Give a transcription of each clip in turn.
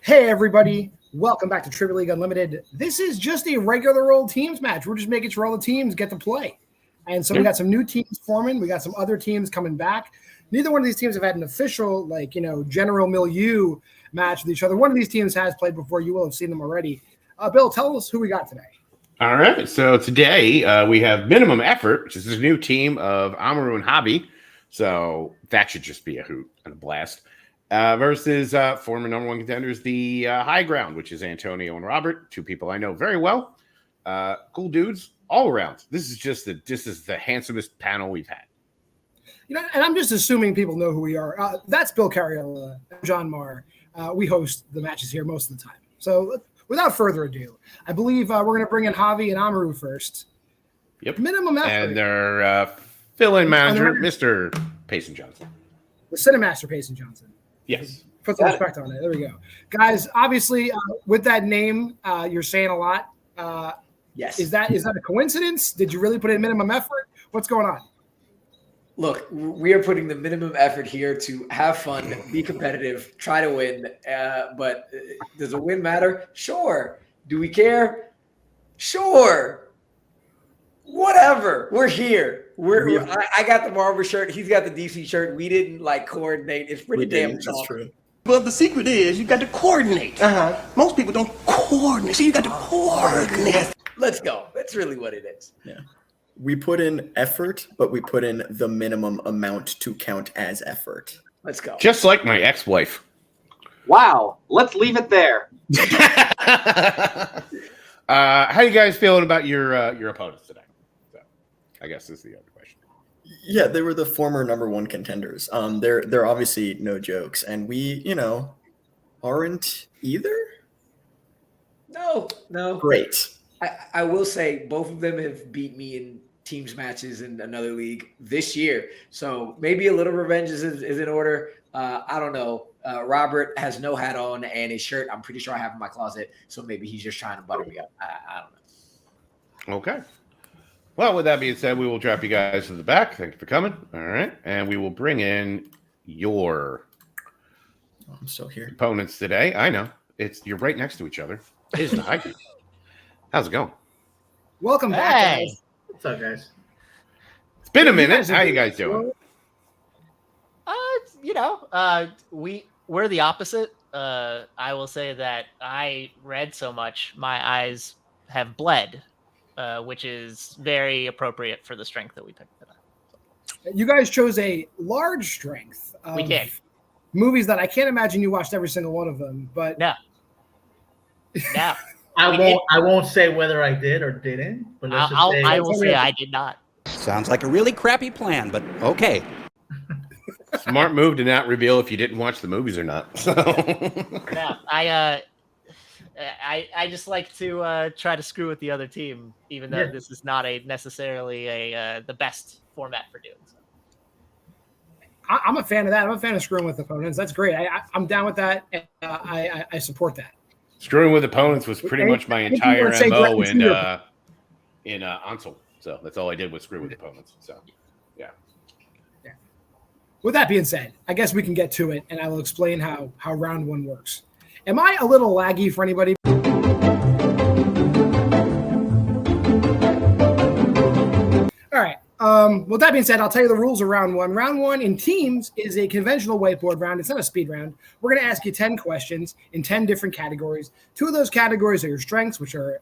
Hey, everybody. Welcome back to Trivia League Unlimited. This is just a regular old teams match. We're just making sure all the teams get to play. And so we got some new teams forming. We got some other teams coming back. Neither one of these teams have had an official, general milieu match with each other. One of these teams has played before. You will have seen them already. Bill, tell us who we got today. All right. So today we have Minimum Effort, which is this new team of Amaru and Hobby. So that should just be a hoot and a blast. Versus former number one contenders, the High Ground, which is Antonio and Robert, two people I know very well. Cool dudes all around. This is the handsomest panel we've had. And I'm just assuming people know who we are. That's Bill Cariola, John Maher. We host the matches here most of the time. So without further ado, I believe we're going to bring in Javi and Amaru first. Yep. Minimum Effort. And their fill-in manager, Mr. Payson Johnson. The Cinemaster Payson Johnson. Yes. Put some respect on it. There we go. Guys, obviously, with that name, you're saying a lot. Yes. Is that a coincidence? Did you really put in minimum effort? What's going on? Look, we are putting the minimum effort here to have fun, be competitive, try to win. But does a win matter? Sure. Do we care? Sure. Whatever. We're here. I got the Marvel shirt. He's got the DC shirt. We didn't coordinate. It's pretty damn That's true. Well, the secret is you got to coordinate. Most people don't coordinate. So you got to coordinate. Let's go. That's really what it is. Yeah. We put in effort, but we put in the minimum amount to count as effort. Let's go. Just like my ex-wife. Wow. Let's leave it there. How you guys feeling about your opponents today? So, I guess this is the other question. Yeah, they were the former number one contenders. They're obviously no jokes, and we, aren't either. No. Great. I will say both of them have beat me in teams matches in another league this year. So maybe a little revenge is in order. I don't know. Robert has no hat on and his shirt I'm pretty sure I have in my closet. So maybe he's just trying to butter me up. I don't know. Okay. Well, with that being said, we will drop you guys to the back. Thank you for coming. All right. And we will bring in your I'm still here. opponents today. I know. You're right next to each other. It is the High Ground. How's it going? Welcome back, guys. What's up, guys? It's been a minute. How you guys doing? We're the opposite. I will say that I read so much, my eyes have bled, which is very appropriate for the strength that we picked today. You guys chose a large strength of We did. movies that I can't imagine you watched every single one of them, but No. I won't say whether I did or didn't, but I will say I did not. Sounds like a really crappy plan, but okay. Smart move to not reveal if you didn't watch the movies or not. So. No, I just like to try to screw with the other team, even though this is not necessarily the best format for doing so. I'm a fan of that. I'm a fan of screwing with opponents. That's great. I'm down with that. And, I support that. Screwing with opponents was pretty much my entire MO in Ansel. So that's all I did was screw with opponents. So, yeah. With that being said, I guess we can get to it, and I will explain how round one works. Am I a little laggy for anybody? All right. With that being said, I'll tell you the rules of round one. Round one in teams is a conventional whiteboard round. It's not a speed round. We're going to ask you 10 questions in 10 different categories. 2 of those categories are your strengths, which are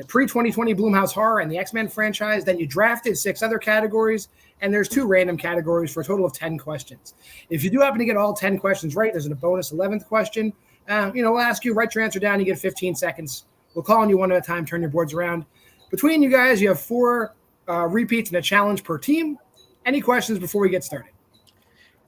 pre-2020 Blumhouse Horror and the X-Men franchise. Then you drafted 6 other categories, and there's 2 random categories for a total of 10 questions. If you do happen to get all 10 questions right, there's a bonus 11th question. We'll ask you, write your answer down. You get 15 seconds. We'll call on you one at a time, turn your boards around. Between you guys, you have 4 repeats and a challenge per team. Any questions before we get started?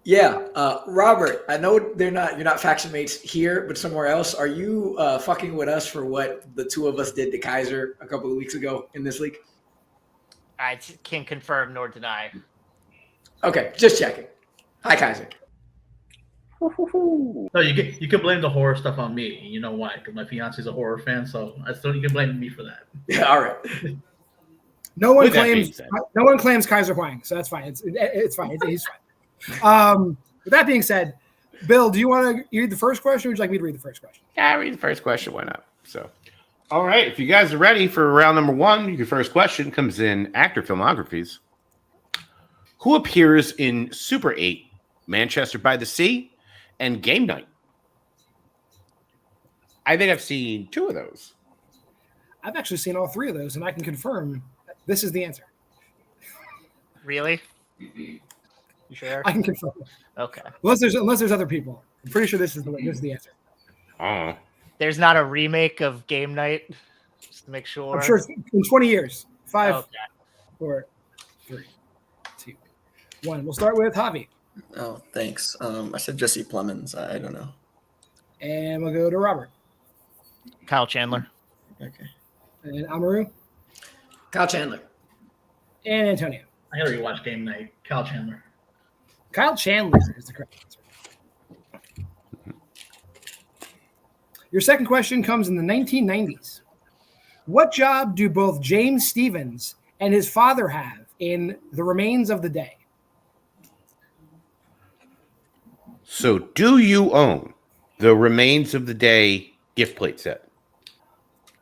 Yeah, Robert, I know you're not faction mates here, but somewhere else. Are you fucking with us for what the 2 of us did to Kaiser a couple of weeks ago in this league? I can't confirm nor deny. Okay, just checking. Hi, Kaiser. No, you can blame the horror stuff on me. You know why? Because my fiance is a horror fan, so you can blame me for that. Yeah, all right. No one claims Kaiser Huang, so that's fine. It's fine. He's fine. With that being said, Bill, do you want to read the first question, or would you like me to read the first question? Yeah, read the first question. Why not? So, all right. If you guys are ready for round number one, your first question comes in actor filmographies. Who appears in Super 8, Manchester by the Sea, and Game Night? I think I've seen 2 of those. I've actually seen all 3 of those, and I can confirm this is the answer. Really? You sure? I can confirm. Okay. Unless there's other people. I'm pretty sure this is the answer. Oh. There's not a remake of Game Night, just to make sure. I'm sure it's in 20 years. 5, Okay. 4, 3, 2, 1. We'll start with Javi. Oh, thanks. I said Jesse Plemons. I don't know. And we'll go to Robert. Kyle Chandler. Okay. And Amaru. Kyle Chandler. And Antonio. I gotta rewatch Game Night. Kyle Chandler. Kyle Chandler is the correct answer. Your second question comes in the 1990s. What job do both James Stevens and his father have in The Remains of the Day? So, do you own the Remains of the Day gift plate set?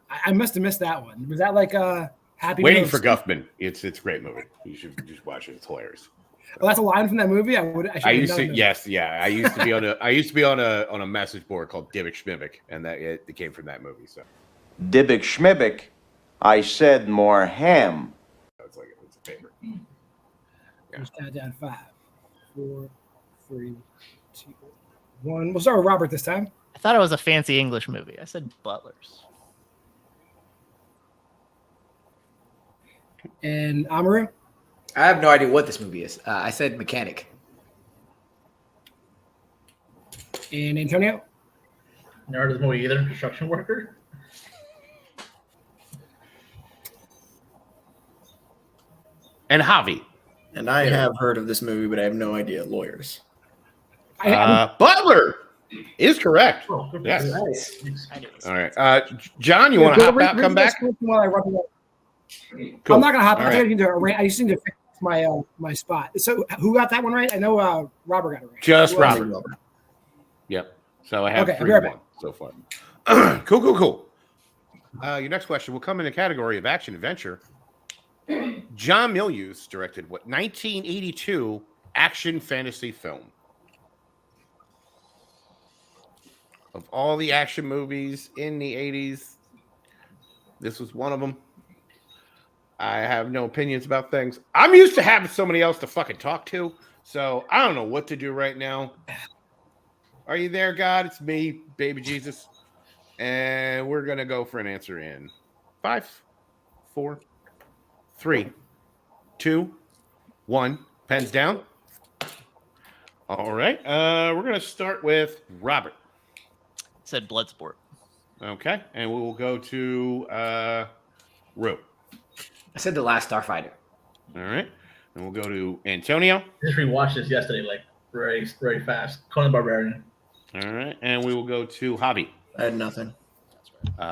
I must have missed that one. Was that like a Happy Waiting Meal for of- Guffman. It's a great movie. You should just watch it. It's hilarious. Oh, that's a line from that movie. I used to I used to be on a message board called Divick Schmivik, and it came from that movie. So Dibick Schmibik, I said more ham. it's a favorite. Just count down 5, 4, 3, 2, 1. We'll start with Robert this time. I thought it was a fancy English movie. I said Butlers. And Amaru. I have no idea what this movie is. I said Mechanic. And Antonio. Never heard of this movie either. Construction worker. And Javi. And I have heard of this movie, but I have no idea. Lawyers. Butler is correct. Oh, good. Yes. Nice. I knew it was All right. John, you want to hop out, come back? While I rub it up. Cool. I'm not gonna hop. All I right. just need to fix my spot. So who got that one right? I know Robert got it right. Just Who else? Robert. Yep. So I have Okay, I'll 3 be right to back. 1 so far. Cool. Your next question will come in the category of action adventure. John Milius directed what 1982 action fantasy film? Of all the action movies in the 80s, this was one of them. I have no opinions about things. I'm used to having somebody else to fucking talk to, so I don't know what to do right now. Are you there, God? It's me, baby Jesus. And we're going to go for an answer in 5, 4, 3, 2, 1. Pens down. All right. We're going to start with Robert. said Bloodsport. Okay. And we will go to Rue. I said The Last Starfighter. All right. And we'll go to Antonio. I just rewatched this yesterday, like very fast. Conan the Barbarian. All right. And we will go to Javi. I had nothing.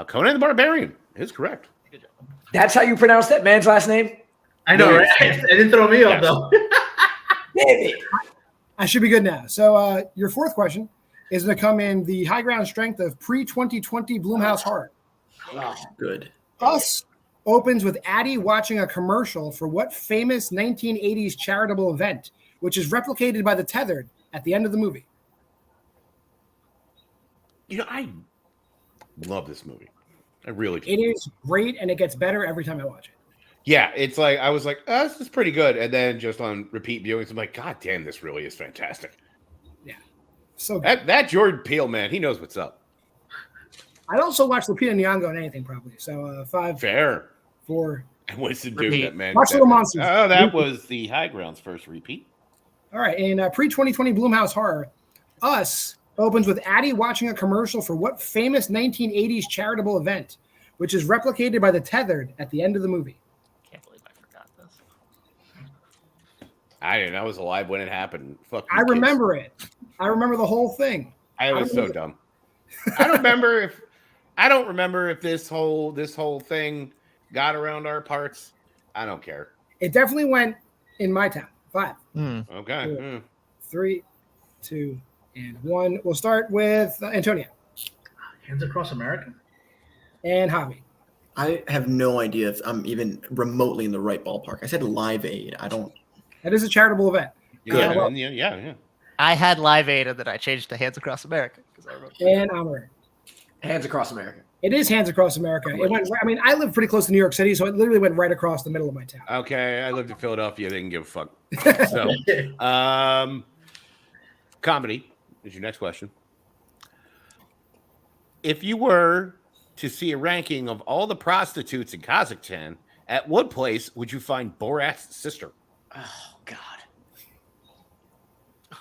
Conan the Barbarian is correct. Good job. That's how you pronounce that man's last name? I know, right? Yes. It didn't throw me off Yes. though. Damn it. I should be good now. So your fourth question is going to come in the high ground strength of pre-2020 Blumhouse horror. Good. Us opens with Addie watching a commercial for what famous 1980s charitable event, which is replicated by the tethered at the end of the movie. You know, I love this movie. I really do. It is great, and it gets better every time I watch it. Yeah, it's like I was like, oh, this is pretty good, and then just on repeat viewings, I'm like, God damn, this really is fantastic. Yeah, so good. That Jordan Peele man, he knows what's up. I'd also watch Lupita Nyong'o and anything probably. So 5, Fair. 4. And what's the dude Repeat. that man? Watch Little Monsters. Oh, that was the High Ground's first repeat. All right, in pre-2020 Blumhouse horror, Us opens with Addie watching a commercial for what famous 1980s charitable event, which is replicated by the tethered at the end of the movie. Can't believe I forgot this. I was alive when it happened. Fuck. I remember it. I remember the whole thing. I was so dumb. I don't remember if this whole thing got around our parts. I don't care. It definitely went in my town. 5, Okay. 4, 3, 2, And 1. We'll start with Antonio. Hands Across America. And Javi. I have no idea if I'm even remotely in the right ballpark. I said Live Aid. I don't. That is a charitable event. Yeah. I had Live Aid and then I changed to Hands Across America because I wrote. And Amr. Hands Across America. It is Hands Across America. It went. I mean, I live pretty close to New York City, so it literally went right across the middle of my town. Okay, I lived in Philadelphia. They didn't give a fuck. So, comedy is your next question. If you were to see a ranking of all the prostitutes in Kazakhstan, at what place would you find Borat's sister? Oh God.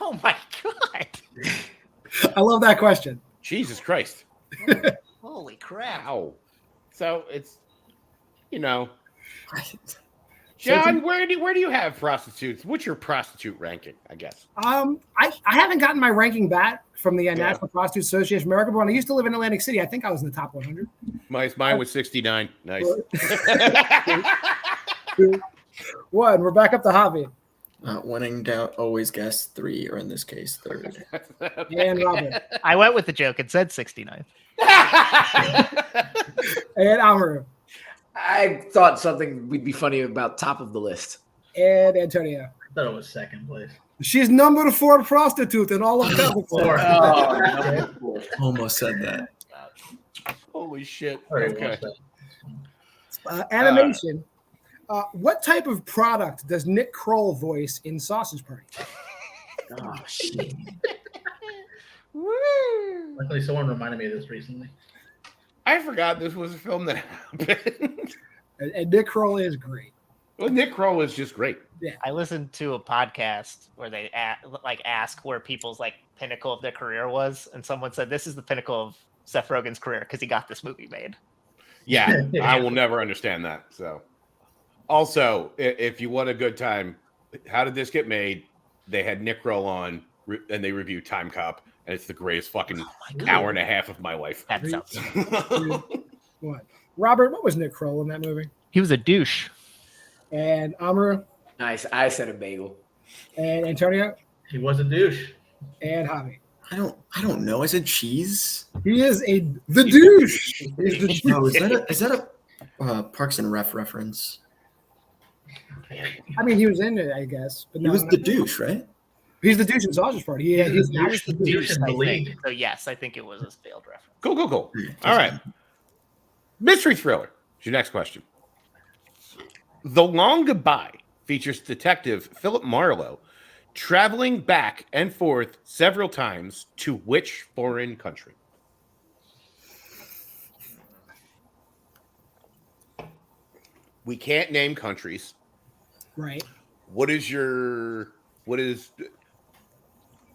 Oh my god! I love that question. Jesus Christ! Holy crap! Wow. So it's, John, where do you have prostitutes? What's your prostitute ranking? I guess. I haven't gotten my ranking back from the National Prostitute Association of America, but when I used to live in Atlantic City, I think I was in the top 100. Mine was 69. Nice. 2, 1. We're back up to Javi. When in doubt, always guess 3, or in this case, 3rd. And Robert. I went with the joke and said 69. And Amaru. I thought something would be funny about top of the list. And Antonio. I thought it was second place. She's number 4 prostitute in all of Kazakhstan. Almost said that. Holy shit. Okay. Animation. What type of product does Nick Kroll voice in Sausage Party? Oh, shit. Luckily, someone reminded me of this recently. I forgot this was a film that happened. And Nick Kroll is great. Well, Nick Kroll is just great. Yeah. I listened to a podcast where they ask where people's pinnacle of their career was, and someone said this is the pinnacle of Seth Rogen's career because he got this movie made. Yeah, I will never understand that. So, also, if you want a good time, how did this get made? They had Nick Kroll on, and they reviewed Time Cop, and it's the greatest fucking hour and a half of my life. That sounds. 2, 1. Robert, what was Nick Kroll in that movie? He was a douche. And Amaru. Nice. I said a bagel. And Antonio. He was a douche. And Javi. I don't know. I said cheese. He is the douche. He's the douche. No, is that a Parks and Ref reference? I mean, he was in it, I guess. But He was the douche, right? He's the douche in Sausage Party. He's the douche in the league. So yes, I think it was a failed reference. Cool. All right. Mystery thriller is your next question. The Long Goodbye features Detective Philip Marlowe traveling back and forth several times to which foreign country? We can't name countries. Right. What is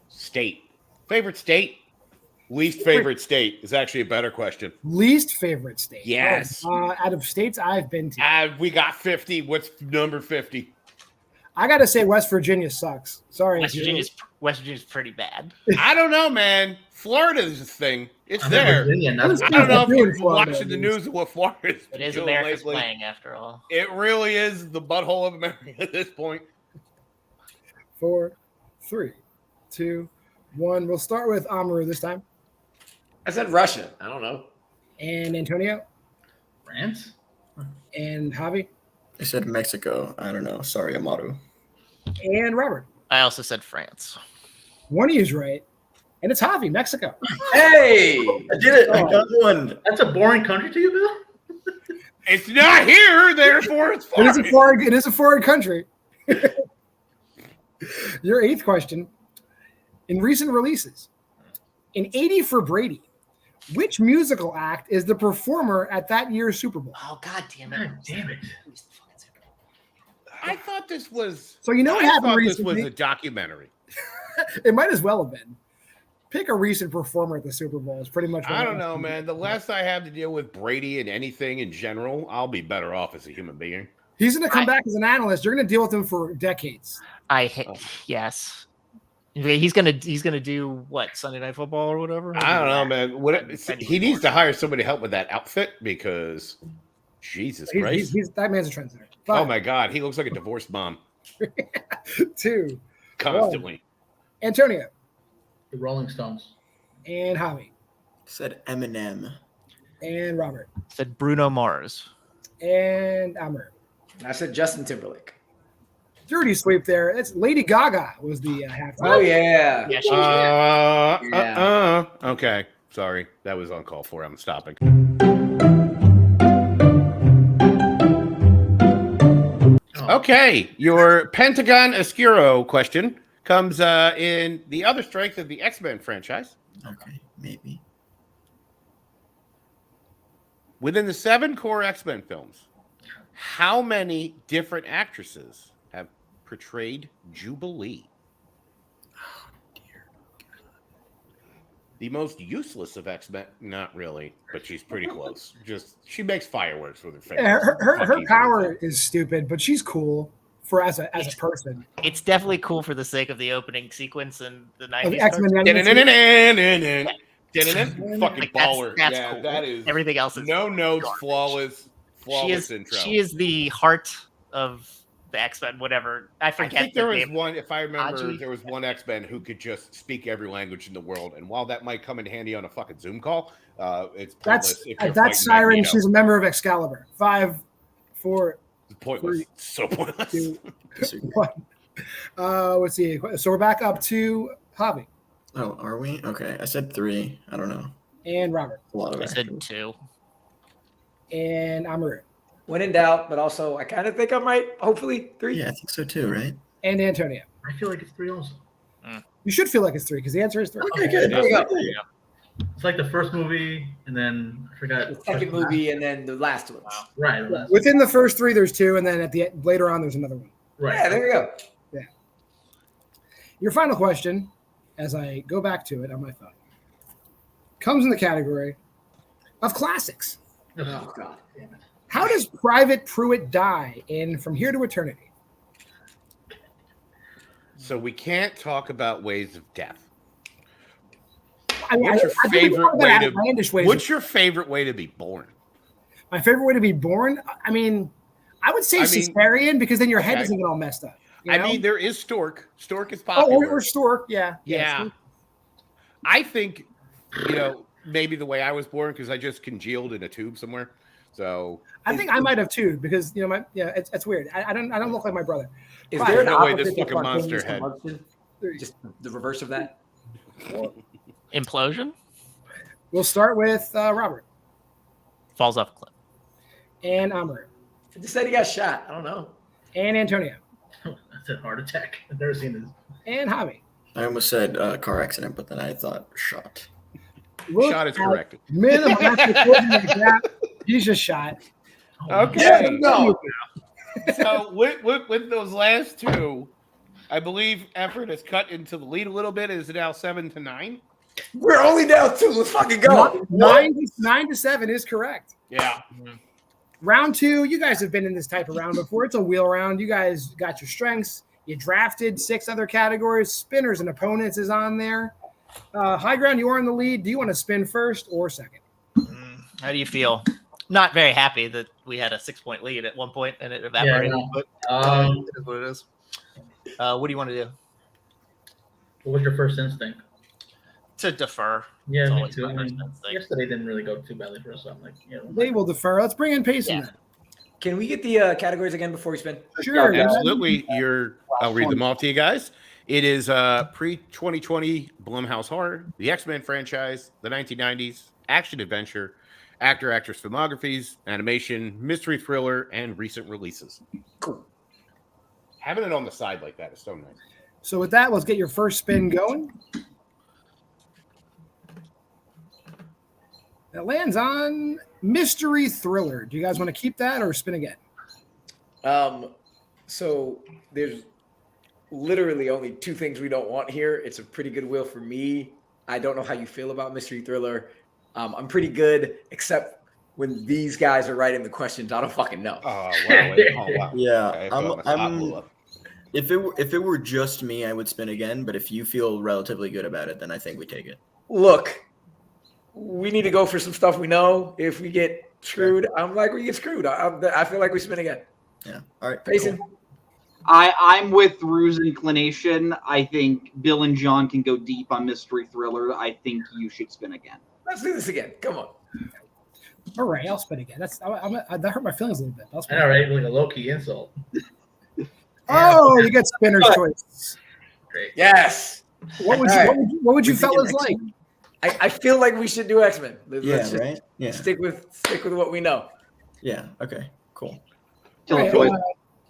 state? Favorite state? Least favorite state is actually a better question. Least favorite state. Yes. Out of states I've been to. We got 50. What's number 50? I got to say West Virginia sucks. Sorry. West Virginia's pretty bad. I don't know, man. Florida's a thing. It's there. Virginia, I don't know if you're watching the news of what Florida is. It is America's playing, after all. It really is the butthole of America at this point. 4, 3, 2, 1. We'll start with Amaru this time. I said Russia. I don't know. And Antonio. France. And Javi. I said Mexico. I don't know. Sorry, Amaru. And Robert. I also said France. One of you is right. And it's Javi, Mexico. Hey! I did it. I got one. That's a boring country to you, Bill? It's not here, therefore it's foreign. It is a foreign country. Your 8th question. In recent releases, in 80 for Brady, which musical act is the performer at that year's Super Bowl? Oh, God damn it. God damn it. I thought this was. So you know what happened recently? This was a documentary. It might as well have been. Pick a recent performer at the Super Bowl is pretty much what I don't know, man. The less I have to deal with Brady and anything in general, I'll be better off as a human being. He's going to come back as an analyst. You're going to deal with him for decades. Yes. He's gonna do what, Sunday Night Football or whatever? I don't know, man. He needs to hire somebody to help with that outfit because Jesus Christ. That man's a trendsetter. Oh my God, he looks like a divorced mom. 2. Constantly. 1. Antonio. The Rolling Stones. And Javi. Said Eminem. And Robert. Said Bruno Mars. And Amr. I said Justin Timberlake. Dirty sweep there. That's Lady Gaga was the halftime. Oh yeah. Yeah, Okay. Sorry. That was uncalled for. I'm stopping. Okay. Your Pentagon Oscuro question comes in the other strength of the X-Men franchise. Okay, maybe. Within the 7 core X-Men films, how many different actresses have portrayed Jubilee? Oh, dear. The most useless of X-Men, not really, but she's pretty close. She makes fireworks with her face. Yeah, her power is stupid, but she's cool for as a person. It's definitely cool for the sake of the opening sequence in the 90s. The X-Men. Fucking baller. That's Yeah, cool. that is. Everything else is no notes, garbage. flawless intro. She is the heart of the X-Men. Whatever, I forget. I think there was name. one. If I remember, Aji? there was one X-Men who could just speak every language in the world. And while that might come in handy on a fucking Zoom call, it's pointless. That's Siren. She's a member of Excalibur. 5, 4. It's pointless. 3, so pointless. 2, 1. Let's see. So we're back up to Javi. Oh, are we? Okay, I said 3. I don't know. And Robert. A lot of I it. said 2. And Amaru. When in doubt, but also I kind of think I might. Hopefully 3. Yeah, I think so too, right? And Antonio. I feel like it's 3 also. You should feel like it's 3 because the answer is 3. Okay, good. There we go. It's like the first movie, and then I forgot. The second movie, and then the last one. Wow. Right. Yeah, within the first 3, there's 2, and then at the later on, there's another one. Right. Yeah, there we go. Yeah. Your final question, as I go back to it on my phone, comes in the category of classics. Oh God. How does Private Pruitt die in From Here to Eternity? So we can't talk about ways of death. I mean, What's your I think we favorite talk about way to? outlandish ways What's of- your favorite way to be born? My favorite way to be born? I mean, I would say cesarean because then your head okay. doesn't get all messed up. You I know? mean, there is stork. Stork is Oh, popular. or stork, yeah. Yeah. I think, maybe the way I was born because I just congealed in a tube somewhere. So I think I might have too because it's weird. I don't look like my brother. Is But- there an no way this opposite to fucking monster spontaneous head. combustion? Just the reverse of that. Implosion. We'll start with Robert Falls off a cliff. and Amr I just said he got shot. I don't know. and Antonio That's a heart attack. I've never seen this. and Javi. I almost said car accident, but then I thought shot. Look shot is at corrected. Minimum after that. He's just shot. Okay. No. So with those last 2, I believe effort has cut into the lead a little bit. Is it now 7-9? We're only down 2. Let's fucking go. 9 to 7 is correct. Yeah. Round 2, you guys have been in this type of round before. It's a wheel round. You guys got your strengths. You drafted 6 other categories. Spinners and opponents is on there. High ground, you are in the lead. Do you want to spin first or second? How do you feel? Not very happy that we had a 6-point lead at one point and it evaporated. Yeah, But it is what it is. What do you want to do? What was your first instinct? To defer. Yeah, It's me always too. my I first mean, instinct. yesterday didn't really go too badly for us. So I'm like, They will defer. Let's bring in Payson. Yeah. Can we get the categories again before we spin? Sure. Absolutely. I'll read them off to you guys. It is pre-2020 Blumhouse horror, the X-Men franchise, the 1990s, action adventure, actor-actress filmographies, animation, mystery thriller, and recent releases. Cool. Having it on the side like that is so nice. So with that, let's get your first spin going. That lands on mystery thriller. Do you guys want to keep that or spin again? So there's literally only 2 things we don't want here. It's a pretty good wheel for me. I don't know how you feel about mystery thriller. I'm pretty good, except when these guys are writing the questions, I don't fucking know. Oh, wow. Yeah, Okay, I'm if it were just me, I would spin again. But if you feel relatively good about it, then I think we take it. Look, we need to go for some stuff we know. If we get screwed, I'm like, we get screwed. I feel like we spin again. Yeah. All right. Payson. Cool. I'm with Rue's inclination. I think Bill and John can go deep on mystery thriller. I think you should spin again. Let's do this again. Come on. All right, I'll spin again. That hurt my feelings a little bit. I'll I spin. know, right? Like a low-key insult. Oh, you get spinner's choice. Great. Yes. What would you fellas like? I feel like we should do X-Men. Let's just right? Yeah. stick with what we know. Yeah. Okay. Cool. Right, Bill,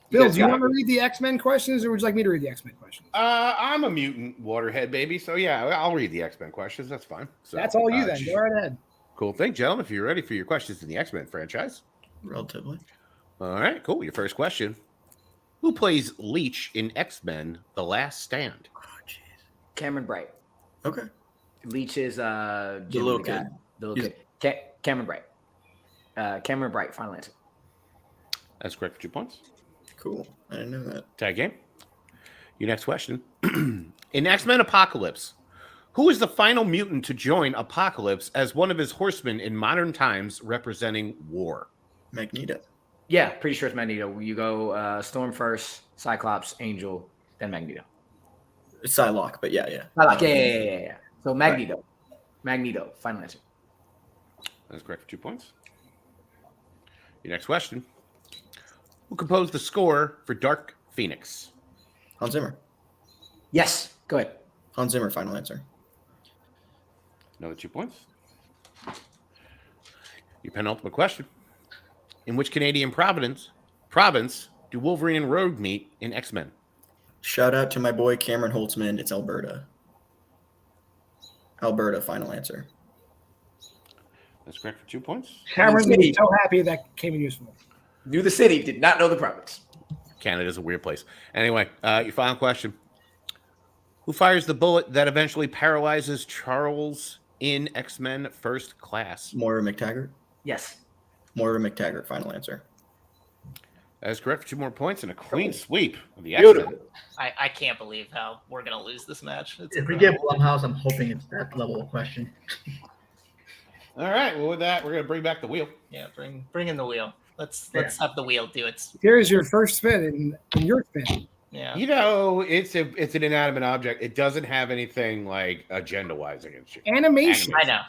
Bill, do you want to read the X-Men questions, or would you like me to read the X-Men questions? I'm a mutant waterhead baby, so yeah, I'll read the X-Men questions. That's fine. So, That's all you then. Go right ahead. Cool thing, gentlemen. If you're ready for your questions in the X-Men franchise. Relatively. All right, cool. Your first question. Who plays Leech in X-Men The Last Stand? Oh, jeez. Cameron Bright. Okay. Leech is The little kid. The little kid. Cameron Bright. Cameron Bright. Final answer. That's correct for 2 points. Cool. I didn't know that. Tag game. Your next question. In X-Men Apocalypse, who is the final mutant to join Apocalypse as one of his horsemen in modern times representing war? Magneto. Yeah, pretty sure it's Magneto. You go Storm first, Cyclops, Angel, then Magneto. Psylocke, but yeah. Psylocke, yeah. So Magneto. Right. Magneto. Final answer. That's correct for 2 points. Your next question. Who composed the score for Dark Phoenix? Hans Zimmer. Yes. Go ahead. Hans Zimmer, final answer. Another 2 points. Your penultimate question. In which Canadian province do Wolverine and Rogue meet in X-Men? Shout out to my boy Cameron Holtzman. It's Alberta. Alberta, final answer. That's correct for 2 points. Cameron's going to be so happy that came in useful. Knew the city, did not know the province. Canada's a weird place. Anyway, your final question. Who fires the bullet that eventually paralyzes Charles in X-Men First Class? Moira McTaggart. Yes. Moira McTaggart, final answer. That is correct for 2 more points and a clean sweep of the X-Men. I can't believe how we're going to lose this match. If we get Blumhouse, I'm hoping it's that level of question. All right. Well, with that, we're going to bring back the wheel. Yeah, bring in the wheel. Let's have the wheel do its. Here's your first spin in your spin. Yeah. You know, it's an inanimate object. It doesn't have anything like agenda-wise against you. Animation. I know.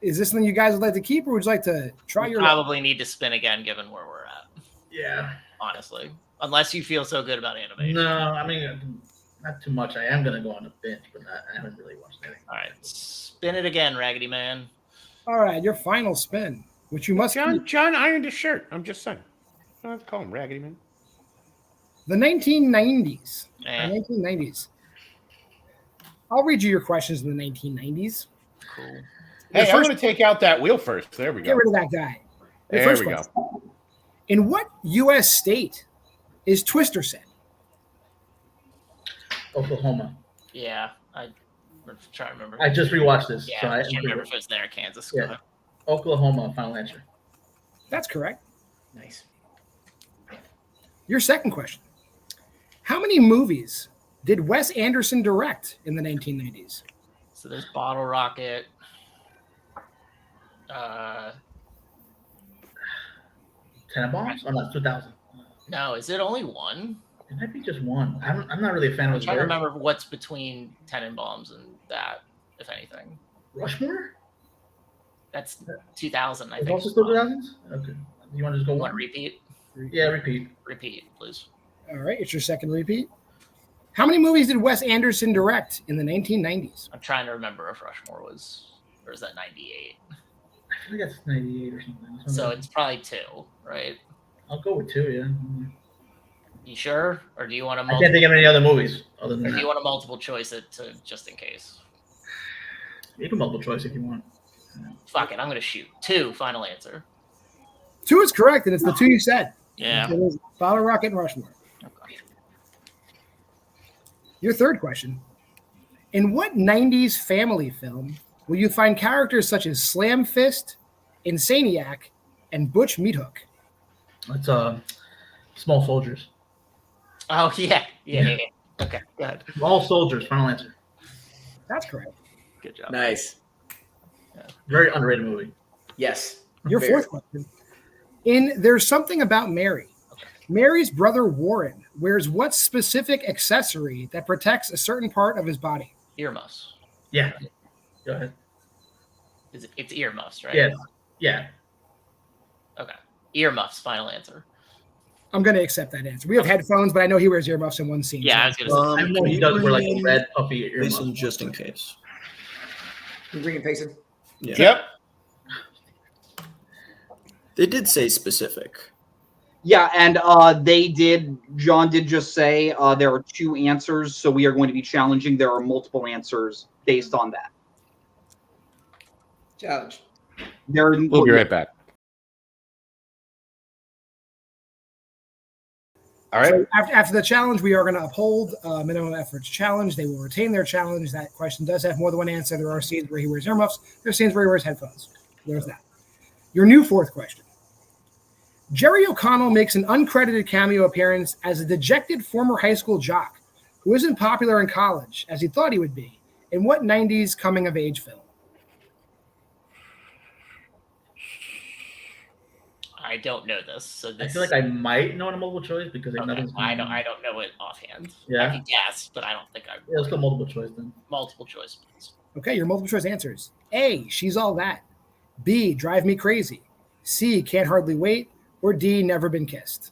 Is this something you guys would like to keep, or would you like to try your? Probably need to spin again, given where we're at. Yeah. Honestly, unless you feel so good about animation. No, I mean, not too much. I am gonna go on a binge, but I haven't really watched anything. All right, spin it again, Raggedy Man. All right, your final spin, which you must. John ironed his shirt. I'm just saying. I don't have to call him Raggedy Man. The 1990s. Eh. The 1990s. I'll read you your questions in the 1990s. Cool. Hey, I'm going to take out that wheel first. There we go. Get rid of that guy. There we go. In what U.S. state is Twister set? Oklahoma. Yeah, I'm trying to remember. I just rewatched this. Yeah, so I can't remember if it's there, Kansas. Yeah. Oklahoma, final answer. That's correct. Nice. Your second question. How many movies did Wes Anderson direct in the 1990s? So there's Bottle Rocket. Tenenbaums? Oh, no, 2000. No, is it only one? It might be just one. I'm not really a fan of I'm his trying to work. remember what's between Tenenbaums and that, if anything. Rushmore? That's 2000, I Is think. also still 2000s? Okay. You want to just go You one? want to repeat? Yeah, repeat. Repeat, please. All right, it's your second repeat. How many movies did Wes Anderson direct in the 1990s? I'm trying to remember if Rushmore was, or is that 98? I think that's 98 or something. So it's probably 2, right? I'll go with 2, yeah. You sure? Or do you want to I can't think of any other movies other than or do that. you want to multiple choice it to just in case? You can multiple choice if you want. Fuck it, I'm gonna shoot 2. Final answer. 2 is correct, and it's the 2 you said. Yeah. It was Bottle Rocket and Rushmore. Okay. Your third question. In what 90s family film will you find characters such as Slam Fist, Insaniac, and Butch Meathook? It's Small Soldiers. Oh yeah. Okay, go ahead. All Soldiers, final answer. That's correct. Good job. Nice. Very underrated movie. Yes. Your Very. fourth question. In There's Something About Mary, Mary's brother Warren wears what specific accessory that protects a certain part of his body? Earmuffs. Yeah. Go ahead. It's earmuffs, right? Yes. Yeah. Okay. Earmuffs. Final answer. I'm going to accept that answer. We have headphones, but I know he wears earmuffs in one scene. Yeah, I was going to say. I know he does wear like a red puffy earmuffs. Payson, just in case. You bringing Payson? Yeah. Yep. They did say specific. Yeah, and John did just say there are 2 answers, so we are going to be challenging. There are multiple answers based on that. Challenge. We'll be right back. All right. So after the challenge, we are going to uphold minimum efforts challenge. They will retain their challenge. That question does have more than one answer. There are scenes where he wears earmuffs. There are scenes where he wears headphones. There's that. Your new 4th question. Jerry O'Connell makes an uncredited cameo appearance as a dejected former high school jock who isn't popular in college as he thought he would be. In what 90s coming-of-age film? I don't know this, so I feel like I might know a multiple choice because I don't know it offhand. Yeah. I can guess, but I don't think I. Yeah, let's go multiple choice then. Multiple choice, please. Okay, your multiple choice answers. A, She's All That. B, Drive Me Crazy. C, Can't Hardly Wait. Or D, Never Been Kissed.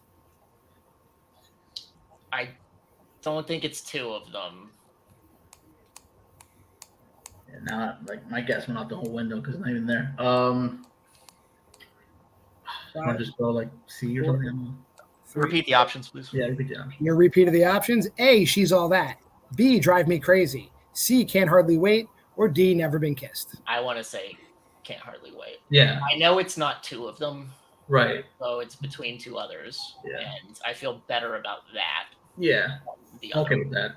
I don't think it's 2 of them. Yeah, now, like my guess went out the whole window because it's not even there. I just go like C or something. Repeat the options, please. Yeah, repeat the options. Your repeat of the options. A, She's All That. B, Drive Me Crazy. C, Can't Hardly Wait. Or D, Never Been Kissed. I want to say Can't Hardly Wait. Yeah. I know it's not 2 of them. Right. So it's between 2 others. Yeah. And I feel better about that. Yeah. The Okay other. with that.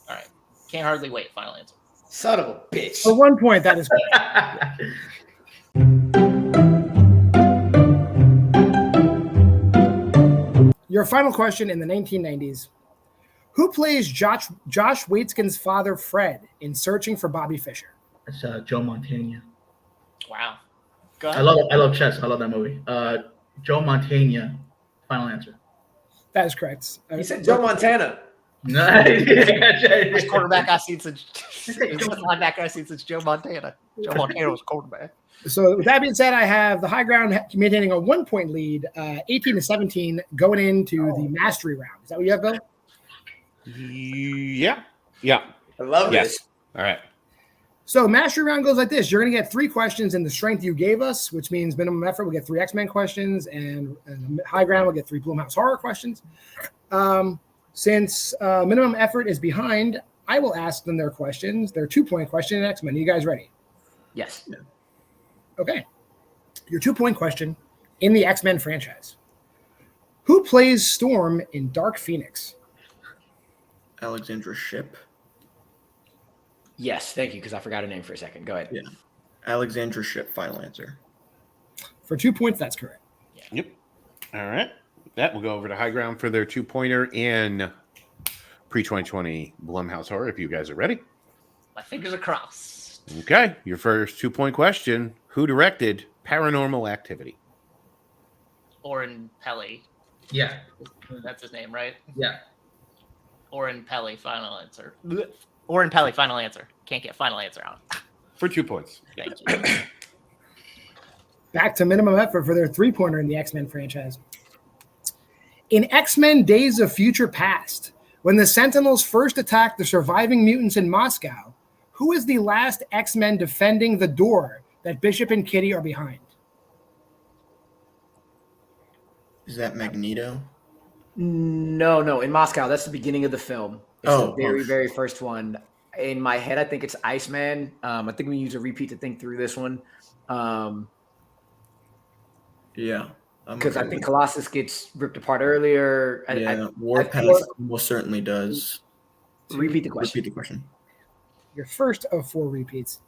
All right. Can't Hardly Wait. Final answer. Son of a bitch. For 1 point, that is correct. Your final question in the 1990s. Who plays Josh Waitzkin's father, Fred, in Searching for Bobby Fischer? It's Joe Montana. Wow. Go ahead. I love chess. I love that movie. Joe Montana. Final answer. That is correct. You said Joe Montana. Nice. First quarterback I've seen since linebacker I've seen since Joe Montana. Joe Montana was quarterback. So with that being said, I have the high ground maintaining a 1-point lead, 18-17, going into the mastery round. Is that what you have, Bill? Yeah. Yeah. I love Yes. this. All right. So mastery round goes like this. You're going to get 3 questions in the strength you gave us, which means minimum effort will get 3 X-Men questions, and high ground will get 3 Blumhouse horror questions. Since minimum effort is behind, I will ask them their questions. Their 2-point question in X-Men. Are you guys ready? Yes. Yeah. Okay. Your 2-point question in the X-Men franchise. Who plays Storm in Dark Phoenix? Alexandra Shipp. Yes, thank you, because I forgot her name for a second. Go ahead. Yeah. Alexandra Shipp, final answer. For 2 points, that's correct. Yep. All right. That will go over to high ground for their 2-pointer in pre-2020 Blumhouse horror. If you guys are ready. My fingers are crossed. Okay. Your first 2-point question. Who directed Paranormal Activity? Oren Pelly. Yeah. That's his name, right? Yeah. Oren Pelly, final answer. Oren Pelly, final answer. Can't get final answer out. For 2 points. Thank you. Back to minimum effort for their 3-pointer in the X-Men franchise. In X-Men Days of Future Past, when the Sentinels first attacked the surviving mutants in Moscow, who is the last X-Men defending the door that Bishop and Kitty are behind? Is that Magneto? No. In Moscow, that's the beginning of the film. It's the very first one. In my head, I think it's Iceman. I think we use a repeat to think through this one. Yeah. Because I think Colossus gets ripped apart earlier. Warpath most certainly does. Repeat the question. Repeat the question. Your first of 4 repeats.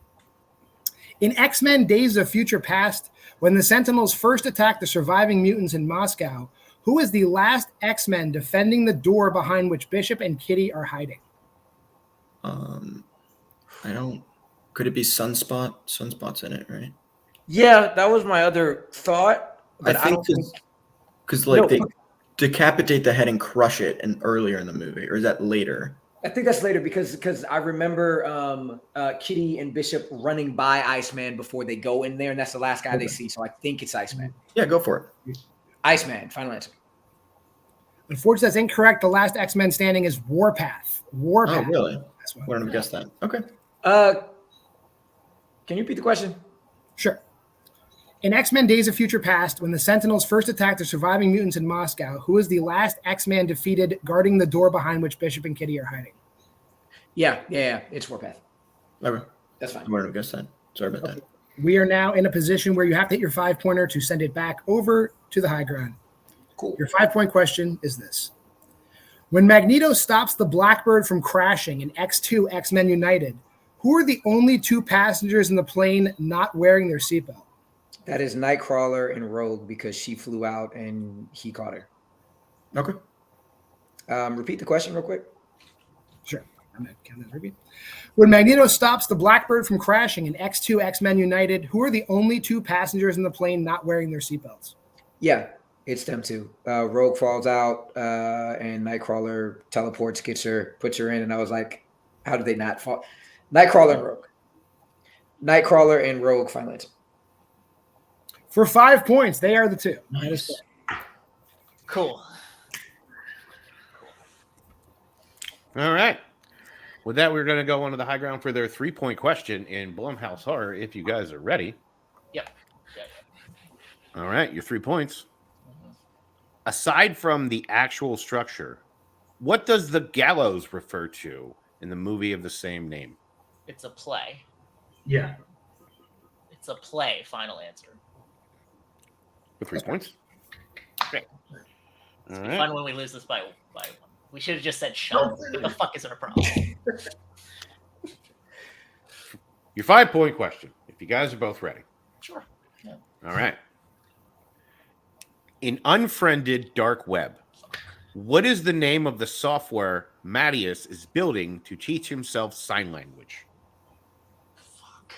In X-Men Days of Future Past, when the Sentinels first attacked the surviving mutants in Moscow, who is the last X-Men defending the door behind which Bishop and Kitty are hiding? Could it be Sunspot? Sunspot's in it, right? Yeah, that was my other thought. But I think because like decapitate the head and crush it and earlier in the movie, or is that later? I think that's later because I remember Kitty and Bishop running by Iceman before they go in there, and that's the last guy they see. So I think it's Iceman. Yeah, go for it. Iceman, final answer. Unfortunately, that's incorrect. The last X-Men standing is Warpath. Warpath. Oh, really? That's what Wouldn't have guessed that. Okay. Can you repeat the question? Sure. In X-Men Days of Future Past, when the Sentinels first attacked the surviving mutants in Moscow, who is the last X-Man defeated guarding the door behind which Bishop and Kitty are hiding? Yeah. It's Warpath. Okay. That's fine. I wouldn't have guessed that. Sorry about that. We are now in a position where you have to hit your 5-pointer to send it back over to the high ground. Cool. Your 5-point question is this. When Magneto stops the Blackbird from crashing in X2 X-Men United, who are the only 2 passengers in the plane not wearing their seatbelt? That is Nightcrawler and Rogue because she flew out and he caught her. Okay. Repeat the question real quick. Sure. I'm going to count that repeat. When Magneto stops the Blackbird from crashing in X2 X-Men United, who are the only 2 passengers in the plane not wearing their seatbelts? Yeah, it's them too. Rogue falls out and Nightcrawler teleports, gets her, puts her in, and I was like, how did they not fall? Nightcrawler and Rogue. Nightcrawler and Rogue, final answer. For 5 points, they are the 2. Nice. Cool. All right. With that, we're going to go on to the high ground for their 3-point question in Blumhouse Horror, if you guys are ready. Yep. All right, your 3 points. Aside from the actual structure, what does the gallows refer to in the movie of the same name? It's a play. Yeah. It's a play, final answer. For 3 points. Great. It's All be right. fun when we lose this by 1. We should have just said shove. What the fuck is our problem? Your 5-point question, if you guys are both ready. Sure. Yeah. All right. In Unfriended Dark Web, what is the name of the software Mattias is building to teach himself sign language? Fuck.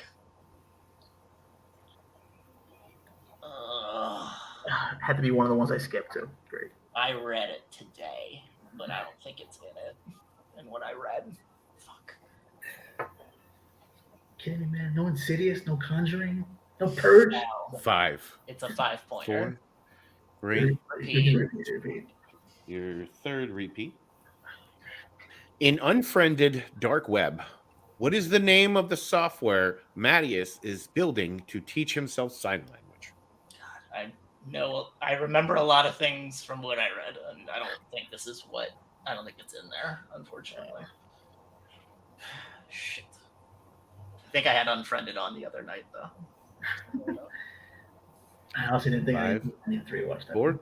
Had to be one of the ones I skipped to. Great. I read it today, but I don't think it's in it. And what I read. Fuck. Kidding me, man? No Insidious, no Conjuring, no Purge. No. 5. It's a 5-pointer. 4. 3. Repeat. Your 3rd repeat. In Unfriended Dark Web, what is the name of the software Mattias is building to teach himself sign language? I remember a lot of things from what I read, and I don't think this is what. I don't think it's in there, unfortunately. Shit. I think I had Unfriended on the other night, though. I also didn't think 5, I need to rewatch that. 4.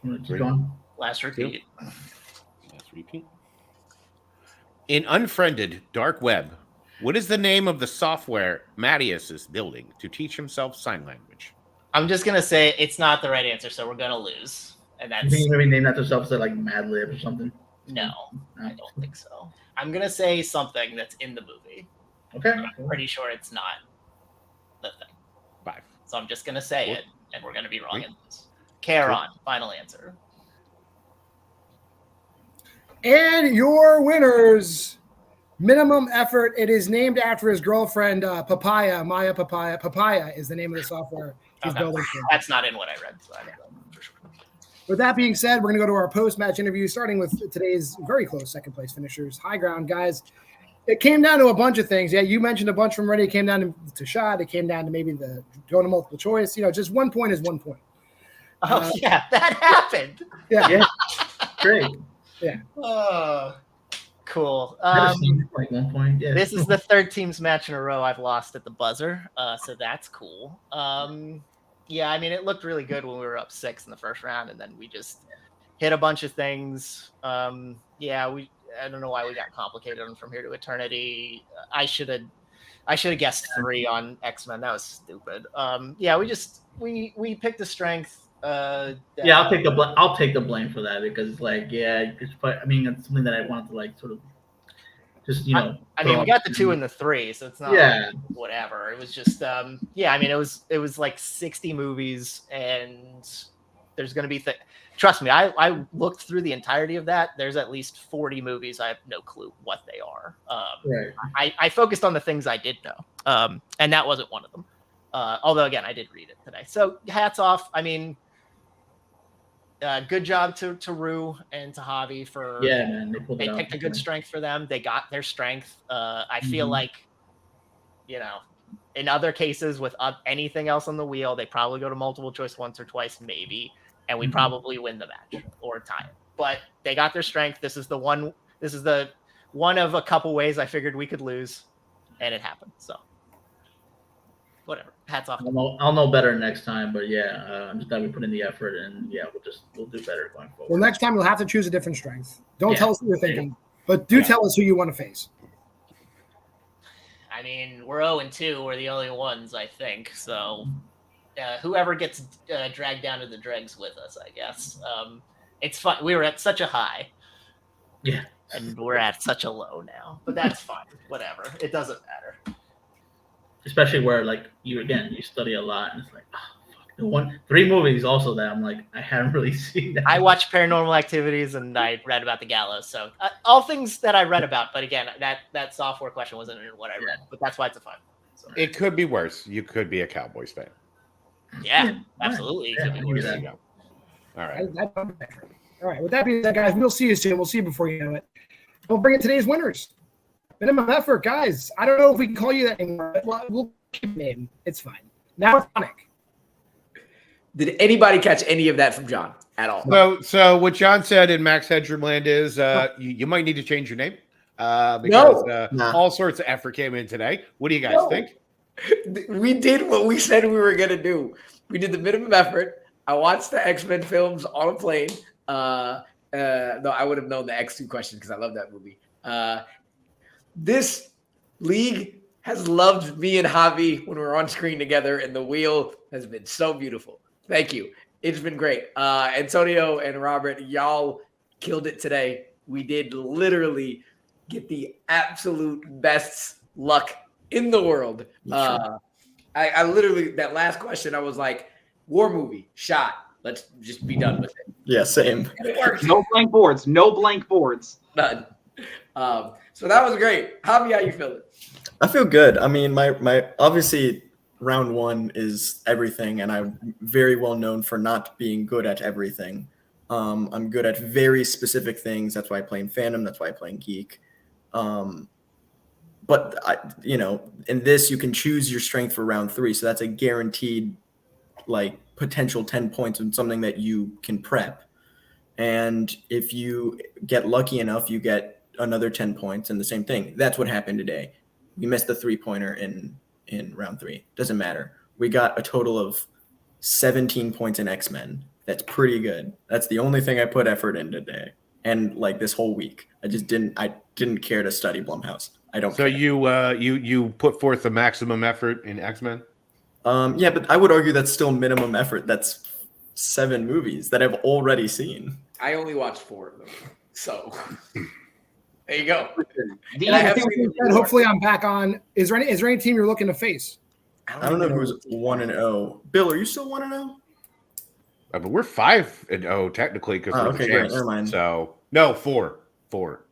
Keep 3. going. Last repeat. Last repeat. In Unfriended Dark Web, what is the name of the software Mattias is building to teach himself sign language? I'm just gonna say it's not the right answer, so we're gonna lose, and You that's think maybe name that themselves like Mad Lib or something? no. I don't think so. I'm gonna say something that's in the movie. Okay. I'm pretty sure it's not the thing. 5. So I'm just gonna say 4. it, and we're gonna be wrong 3. in this. Charon, final answer. And your winners, Minimum Effort. It is named after his girlfriend, Papaya. Maya Papaya. Papaya is the name of the software he's Okay. building for. That's not in what I read, so I don't know for sure. With that being said, we're going to go to our post-match interview, starting with today's very close second-place finishers. High ground, guys. It came down to a bunch of things. Yeah, you mentioned a bunch from Ready. It came down to shot. It came down to maybe the going to multiple choice. Just 1 point is 1 point. Oh, yeah, that happened. Yeah. Great. Cool. Like 1 point. Yeah. This is the 3rd team's match in a row I've lost at the buzzer, so that's cool. Yeah, I mean, it looked really good when we were up 6 in the first round, and then we just hit a bunch of things. I don't know why we got complicated on From Here to Eternity. I should have guessed 3 on X-Men. That was stupid. We picked a strength. Yeah, I'll take the blame for that because it's something that I wanted to sort of just I mean, we got the 2 and the 3, so it's not whatever. It was just it was like 60 movies, and there's gonna be trust me, I looked through the entirety of that. There's at least 40 movies. I have no clue what they are. Right. I focused on the things I did know. And that wasn't one of them. Although, again, I did read it today. So hats off. I mean, good job to Rue and to Javi for man. They picked a good strength for them. They got their strength. I feel like, in other cases with anything else on the wheel, they probably go to multiple choice once or twice, maybe, and we probably win the match or tie it. But they got their strength. This is the one of a couple ways I figured we could lose, and it happened. So whatever. Hats off. I'll know better next time, but I'm just glad we put in the effort, and we'll do better going forward. Well, next time you'll have to choose a different strength. Don't tell us what you're thinking, but do tell us who you want to face. I mean, we're 0-2. We're the only ones, I think. So whoever gets dragged down to the dregs with us, I guess. It's fun. We were at such a high. Yeah. And we're at such a low now. But that's fine. Whatever. It doesn't matter. Especially where, you study a lot, and it's like, oh, fuck. 3 movies also that I'm like, I haven't really seen that. I watched Paranormal Activities, and I read about the gallows. So all things that I read about. But again, that software question wasn't in what I read. But that's why it's a fun. So. It could be worse. You could be a Cowboys fan. Yeah, absolutely. Yeah, It could be There you go. All right. All right. With that being said, guys, we'll see you soon. We'll see you before you know it. We'll bring in today's winners. Minimum effort, guys. I don't know if we can call you that anymore. But we'll keep the name. It's fine. Now it's Sonic. Did anybody catch any of that from John at all? So what John said in Max Headroom Land is you might need to change your name because all sorts of effort came in today. What do you guys think? We did what we said we were going to do. We did the minimum effort. I watched the X-Men films on a plane. Though I would have known the X2 question because I love that movie. This league has loved me and Javi when we're on screen together, and the wheel has been so beautiful. Thank you. It's been great. Antonio and Robert, y'all killed it today. We did literally get the absolute best luck in the world. I literally, that last question, I was like, war movie, shot. Let's just be done with it. Yeah, same. It worked. No blank boards. No blank boards. None. So that was great. Javi, how you feeling? I feel good. I mean, my obviously round 1 is everything, and I'm very well known for not being good at everything. I'm good at very specific things. That's why I play in Fandom. That's why I play in Geek. But in this, you can choose your strength for round 3. So that's a guaranteed, potential 10 points on something that you can prep. And if you get lucky enough, you get another 10 points, and the same thing. That's what happened today. We missed the 3-pointer in round 3. Doesn't matter. We got a total of 17 points in X-Men. That's pretty good. That's the only thing I put effort in today. And this whole week, I didn't care to study Blumhouse. I don't. So care. you put forth the maximum effort in X-Men? Yeah, but I would argue that's still minimum effort. That's 7 movies that I've already seen. I only watched 4 of them. So there you go. Hopefully I'm back on. Is there any team you're looking to face? I don't know who's 1-0. Bill, are you still 1-0? But we're 5-0 technically because we're the champs. Never mind. So no, 4. Okay,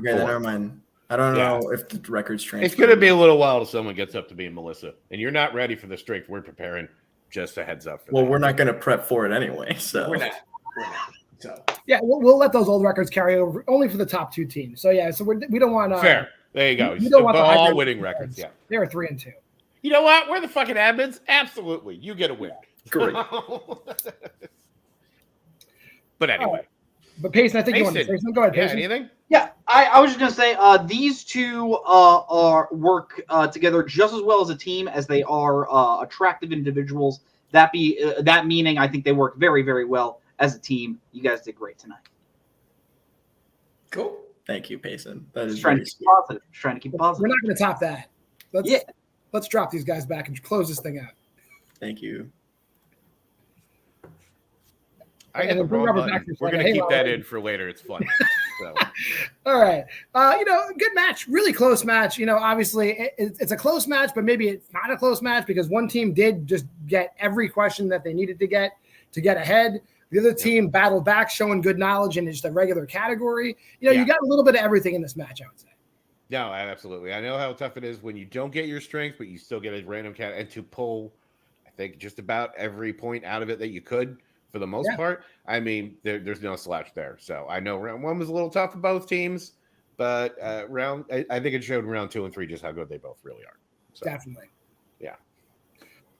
then never mind. I don't know if the record's transferred. It's going to be a little while till someone gets up to being Melissa, and you're not ready for the strength we're preparing. Just a heads up. We're not going to prep for it anyway. So we're not. So yeah, we'll let those old records carry over only for the top 2 teams. So yeah, so we don't want fair. There you go. We don't want all winning records. Yeah, they are 3-2. You know what? We're the fucking admins. Absolutely, you get a win. Great. But anyway. But Payson, I think you want to say something. Go ahead, Payson. Anything? Yeah, I was just gonna say these two work together just as well as a team as they are attractive individuals. That meaning I think they work very, very well as a team. You guys did great tonight. Cool. Thank you, Payson. That is trying to keep positive. Trying to keep positive. We're not going to top that. Let's drop these guys back and close this thing out. Thank you. I have a wrong button. We're going to keep that in for later. It's fun. So. All right. Good match. Really close match. Obviously it's a close match, but maybe it's not a close match because one team did just get every question that they needed to get ahead. The other team battled back, showing good knowledge in just a regular category. You got a little bit of everything in this match, I would say. No, absolutely. I know how tough it is when you don't get your strength, but you still get a random cat, and to pull, I think, just about every point out of it that you could for the most part. I mean, there's no slouch there. So I know round 1 was a little tough for both teams, but I think it showed round 2 and 3 just how good they both really are. So, definitely. Yeah.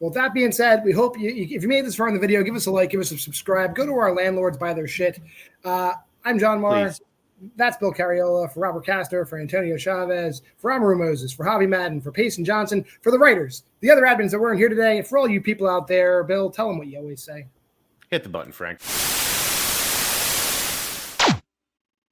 Well, with that being said, we hope if you made this far in the video, give us a like, give us a subscribe, go to our landlords, buy their shit. I'm John Maher. Please. That's Bill Cariola, for Robert Castor, for Antonio Chavez, for Amaru Moses, for Javi Madden, for Payson Johnson, for the writers, the other admins that weren't here today, and for all you people out there. Bill, tell them what you always say. Hit the button, Frank.